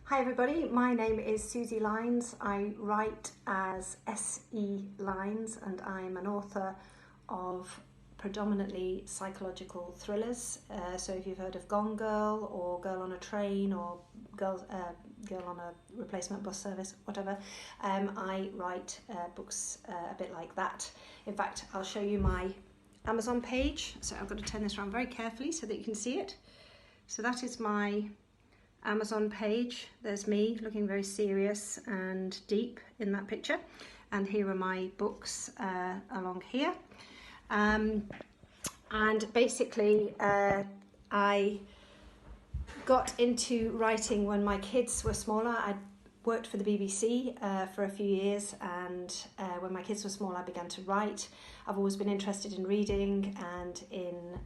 Hi everybody, my name is Susie Lynes. I write as S.E. Lynes and I'm an author of predominantly psychological thrillers. So if you've heard of Gone Girl or Girl on a Train or Girl on a Replacement Bus Service, whatever, I write books a bit like that. In fact, I'll show you my Amazon page. So I've got to turn this around very carefully so that you can see it. So that is my Amazon page. There's me looking very serious and deep in that picture, and here are my books along here. And basically I got into writing when my kids were smaller. I worked for the BBC for a few years, and when my kids were small I began to write. I've always been interested in reading and in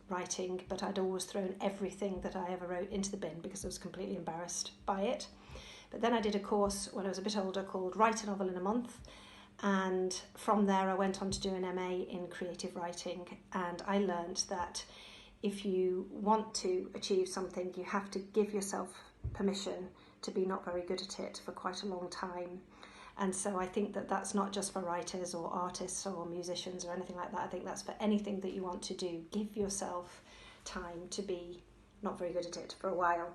writing, but I'd always thrown everything that I ever wrote into the bin because I was completely embarrassed by it. But then I did a course when I was a bit older called Write a Novel in a Month, and from there I went on to do an MA in creative writing, and I learned that if you want to achieve something you have to give yourself permission to be not very good at it for quite a long time. And so I think that that's not just for writers or artists or musicians or anything like that. I think that's for anything that you want to do. Give yourself time to be not very good at it for a while.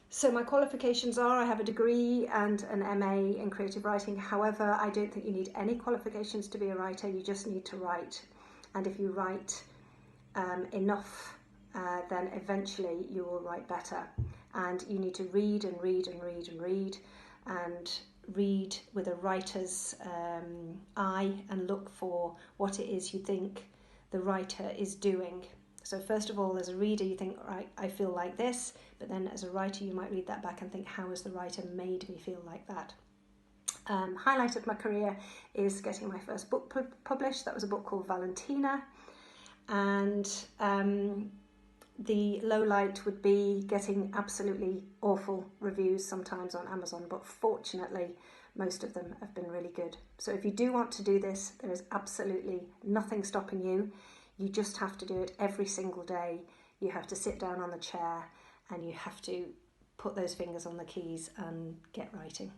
So my qualifications are, I have a degree and an MA in creative writing. However, I don't think you need any qualifications to be a writer. You just need to write. And if you write enough, then eventually you will write better. And you need to read and read and read and read, and read with a writer's eye and look for what it is you think the writer is doing. So first of all, as a reader you think, right, I feel like this, but then as a writer you might read that back and think, how has the writer made me feel like that? Highlight of my career is getting my first book published. That was a book called Valentina, and the low light would be getting absolutely awful reviews sometimes on Amazon, but fortunately most of them have been really good. So if you do want to do this, there is absolutely nothing stopping you. You just have to do it every single day. You have to sit down on the chair and you have to put those fingers on the keys and get writing.